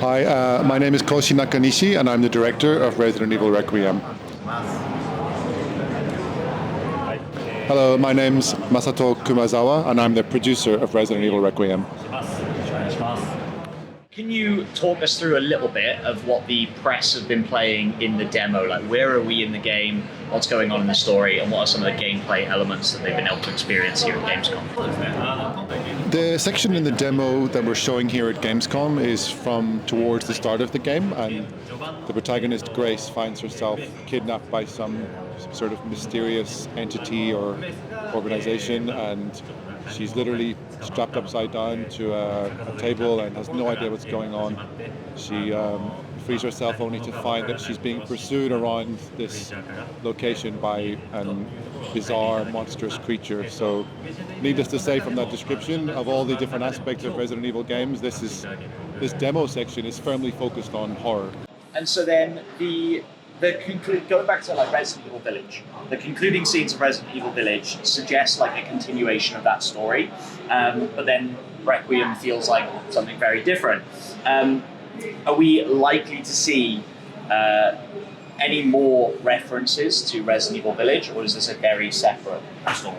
Hi, my name is Koshi Nakanishi, and I'm the director of Resident Evil Requiem. Hello, my name's Masato Kumazawa, and I'm the producer of Resident Evil Requiem. Can you talk us through a little bit of what the press have been playing in the demo? Like, where are we in the game? What's going on in the story? And what are some of the gameplay elements that they've been able to experience here at Gamescom? The section in the demo that we're showing here at Gamescom is from towards the start of the game, and the protagonist, Grace, finds herself kidnapped by some sort of mysterious entity or organization, and she's literally strapped upside down to a table and has no idea what's going on. She frees herself only to find that she's being pursued around this location by a bizarre, monstrous creature. So, needless to say, from that description, of all the different aspects of Resident Evil games, this demo section is firmly focused on horror. And so then going back to like Resident Evil Village, the concluding scenes of Resident Evil Village suggest like a continuation of that story, but then Requiem feels like something very different. Are we likely to see any more references to Resident Evil Village, or is this a very separate story?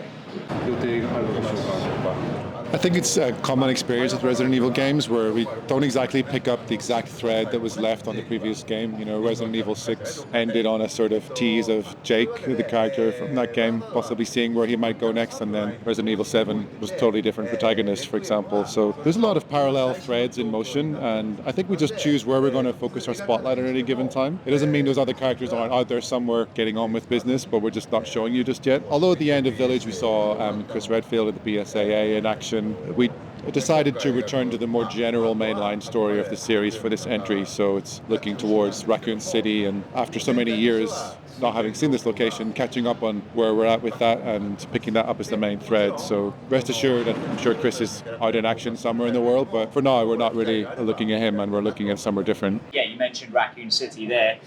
I think it's a common experience with Resident Evil games where we don't exactly pick up the exact thread that was left on the previous game. You know, Resident Evil 6 ended on a sort of tease of Jake, the character from that game, possibly seeing where he might go next, and then Resident Evil 7 was a totally different protagonist, for example. So there's a lot of parallel threads in motion, and I think we just choose where we're going to focus our spotlight at any given time. It doesn't mean those other characters aren't out there somewhere getting on with business, but we're just not showing you just yet. Although at the end of Village we saw Chris Redfield at the BSAA in action, we decided to return to the more general mainline story of the series for this entry, so it's looking towards Raccoon City, and after so many years not having seen this location, catching up on where we're at with that and picking that up as the main thread. So rest assured that I'm sure Chris is out in action somewhere in the world, but for now we're not really looking at him and we're looking at somewhere different. Yeah, you mentioned Raccoon City there.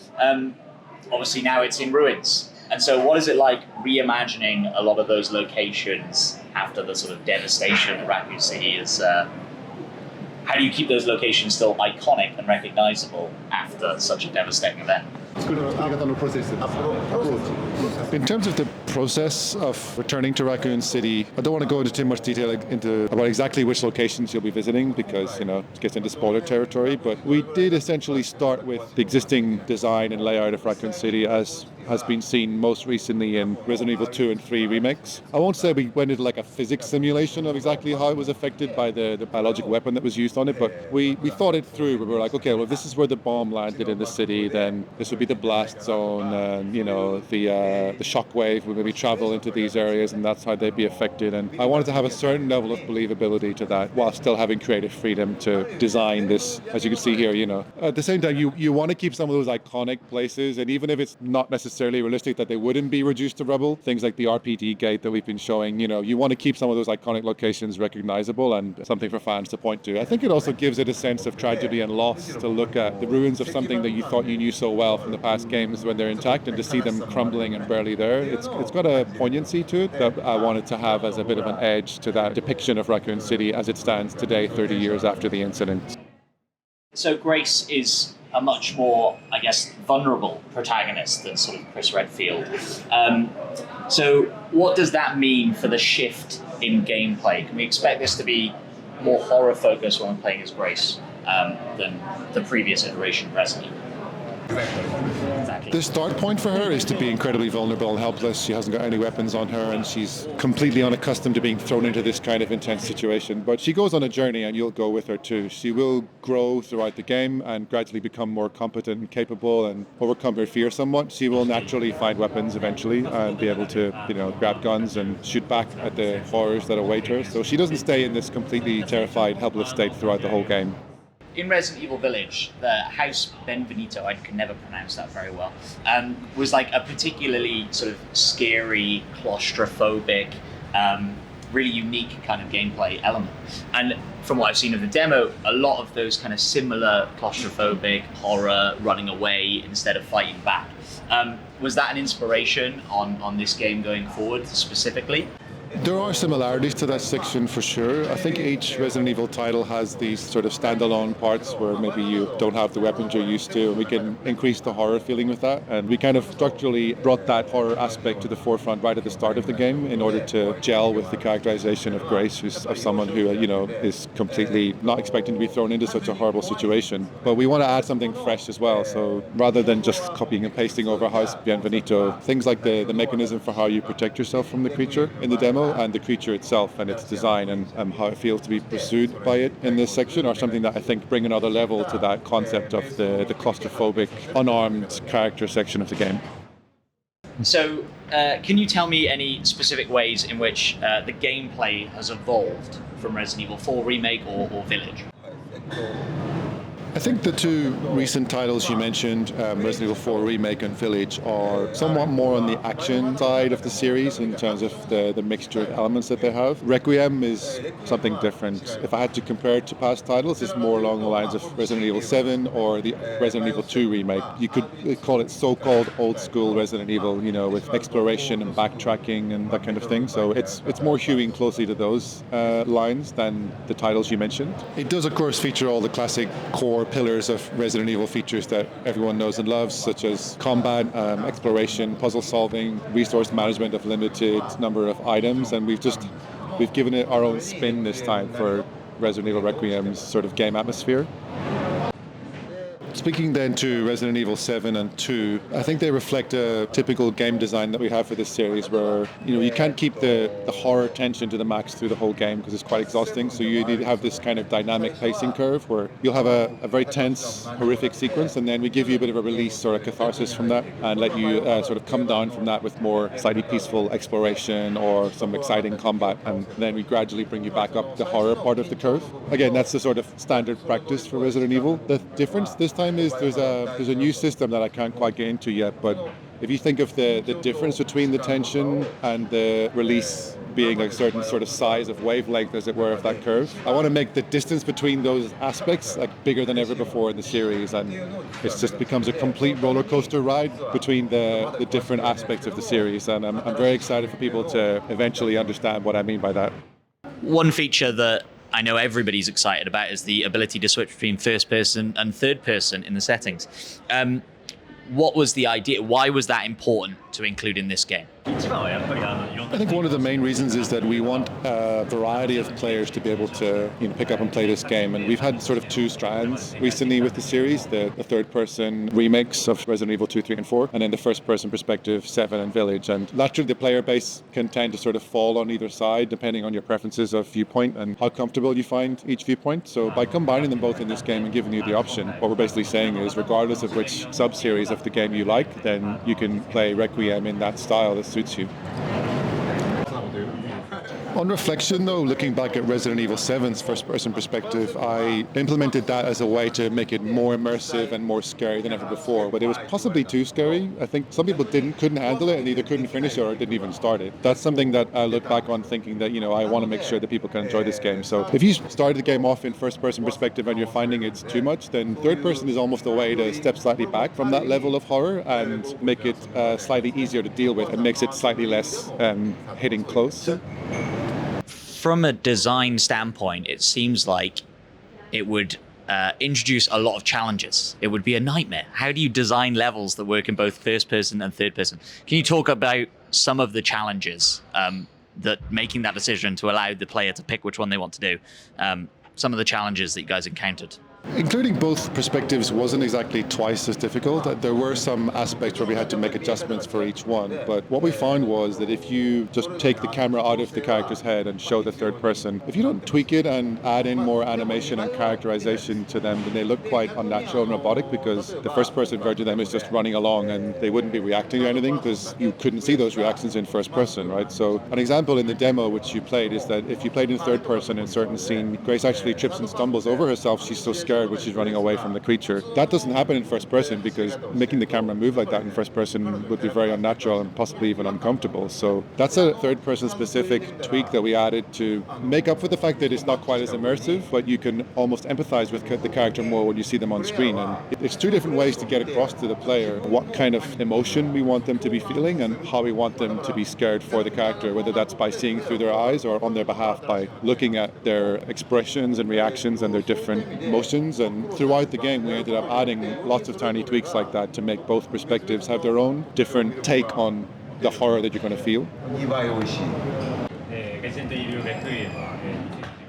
Obviously now it's in ruins. And so what is it like reimagining a lot of those locations after the sort of devastation that Raccoon City is? How do you keep those locations still iconic and recognizable after such a devastating event? In terms of the process of returning to Raccoon City, I don't want to go into too much detail about exactly which locations you'll be visiting because, you know, it gets into spoiler territory, but we did essentially start with the existing design and layout of Raccoon City as has been seen most recently in Resident Evil 2 and 3 remakes. I won't say we went into like a physics simulation of exactly how it was affected by the biologic weapon that was used on it, but we thought it through. We were like, okay, well, if this is where the bomb landed in the city, then this would be the blast zone, and you know, the shockwave would maybe travel into these areas, and that's how they'd be affected. And I wanted to have a certain level of believability to that, while still having creative freedom to design this, as you can see here. You know, at the same time, you want to keep some of those iconic places, and even if it's not necessarily realistic that they wouldn't be reduced to rubble, things like the RPD gate that we've been showing, you know, you want to keep some of those iconic locations recognizable and something for fans to point to. I think it also gives it a sense of tragedy and loss to look at the ruins of something that you thought you knew so well from the past games when they're intact, and to see them crumbling and barely there. It's got a poignancy to it that I wanted to have as a bit of an edge to that depiction of Raccoon City as it stands today, 30 years after the incident. So Grace is a much more, I guess, vulnerable protagonist than sort of Chris Redfield. So what does that mean for the shift in gameplay? Can we expect this to be more horror focused when we're playing as Grace than the previous iteration of Resident Evil? Exactly. The start point for her is to be incredibly vulnerable and helpless. She hasn't got any weapons on her, and she's completely unaccustomed to being thrown into this kind of intense situation. But she goes on a journey, and you'll go with her too. She will grow throughout the game and gradually become more competent and capable and overcome her fear somewhat. She will naturally find weapons eventually and be able to, you know, grab guns and shoot back at the horrors that await her. So she doesn't stay in this completely terrified, helpless state throughout the whole game. In Resident Evil Village, the House Benvenuto, I can never pronounce that very well, was like a particularly sort of scary, claustrophobic really unique kind of gameplay element. And from what I've seen of the demo, a lot of those kind of similar claustrophobic horror, running away instead of fighting back. Was that an inspiration on this game going forward specifically? There are similarities to that section for sure. I think each Resident Evil title has these sort of standalone parts where maybe you don't have the weapons you're used to, and we can increase the horror feeling with that. And we kind of structurally brought that horror aspect to the forefront right at the start of the game in order to gel with the characterization of Grace, who's of someone who, is completely not expecting to be thrown into such a horrible situation. But we want to add something fresh as well. So rather than just copying and pasting over House Bienvenido, things like the mechanism for how you protect yourself from the creature in the demo, and the creature itself and its design and how it feels to be pursued by it in this section are something that I think bring another level to that concept of the claustrophobic, unarmed character section of the game. So, can you tell me any specific ways in which the gameplay has evolved from Resident Evil 4 Remake or Village? I think the two recent titles you mentioned, Resident Evil 4 Remake and Village, are somewhat more on the action side of the series in terms of the mixture of elements that they have. Requiem is something different. If I had to compare it to past titles, it's more along the lines of Resident Evil 7 or the Resident Evil 2 Remake. You could call it so-called old school Resident Evil, with exploration and backtracking and that kind of thing. So it's more hewing closely to those lines than the titles you mentioned. It does, of course, feature all the classic core pillars of Resident Evil features that everyone knows and loves, such as combat, exploration, puzzle solving, resource management of limited number of items, and we've given it our own spin this time for Resident Evil Requiem's sort of game atmosphere. Speaking then to Resident Evil 7 and 2, I think they reflect a typical game design that we have for this series where, you can't keep the horror tension to the max through the whole game because it's quite exhausting. So you need to have this kind of dynamic pacing curve where you'll have a very tense, horrific sequence, and then we give you a bit of a release or a catharsis from that and let you sort of come down from that with more slightly peaceful exploration or some exciting combat, and then we gradually bring you back up the horror part of the curve. Again, that's the sort of standard practice for Resident Evil. The difference this time is there's a new system that I can't quite get into yet, but if you think of the difference between the tension and the release being a certain sort of size of wavelength, as it were, of that curve, I want to make the distance between those aspects bigger than ever before in the series, and it just becomes a complete roller coaster ride between the different aspects of the series, and I'm very excited for people to eventually understand what I mean by that. One feature that I know everybody's excited about is the ability to switch between first person and third person in the settings. What was the idea? Why was that important to include in this game? I think one of the main reasons is that we want a variety of players to be able to pick up and play this game, and we've had sort of two strands recently with the series, the third-person remakes of Resident Evil 2, 3 and 4, and then the first-person perspective 7 and Village, and naturally the player base can tend to sort of fall on either side depending on your preferences of viewpoint and how comfortable you find each viewpoint. So by combining them both in this game and giving you the option, what we're basically saying is regardless of which sub-series of the game you like, then you can play Requiem in that style that suits you. On reflection, though, looking back at Resident Evil 7's first-person perspective, I implemented that as a way to make it more immersive and more scary than ever before. But it was possibly too scary. I think some people couldn't handle it and either couldn't finish it or didn't even start it. That's something that I look back on thinking that, I want to make sure that people can enjoy this game. So if you started the game off in first-person perspective and you're finding it's too much, then third-person is almost a way to step slightly back from that level of horror and make it slightly easier to deal with. It makes it slightly less hitting close. From a design standpoint, it seems like it would introduce a lot of challenges. It would be a nightmare. How do you design levels that work in both first person and third person? Can you talk about some of the challenges that making that decision to allow the player to pick which one they want to do? Some of the challenges that you guys encountered? Including both perspectives wasn't exactly twice as difficult. There were some aspects where we had to make adjustments for each one, but what we found was that if you just take the camera out of the character's head and show the third person, if you don't tweak it and add in more animation and characterization to them, then they look quite unnatural and robotic because the first person version of them is just running along and they wouldn't be reacting to anything because you couldn't see those reactions in first person, right? So an example in the demo which you played is that if you played in third person in a certain scene, Grace actually trips and stumbles over herself. She's so scared scared when she's running away from the creature. That doesn't happen in first person because making the camera move like that in first person would be very unnatural and possibly even uncomfortable. So that's a third person specific tweak that we added to make up for the fact that it's not quite as immersive, but you can almost empathize with the character more when you see them on screen. And it's two different ways to get across to the player what kind of emotion we want them to be feeling and how we want them to be scared for the character, whether that's by seeing through their eyes or on their behalf by looking at their expressions and reactions and their different emotions. And throughout the game we ended up adding lots of tiny tweaks like that to make both perspectives have their own different take on the horror that you're going to feel.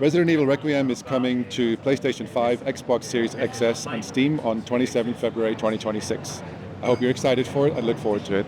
Resident Evil Requiem is coming to PlayStation 5, Xbox Series XS and Steam on 27 February 2026. I hope you're excited for it. I look forward to it.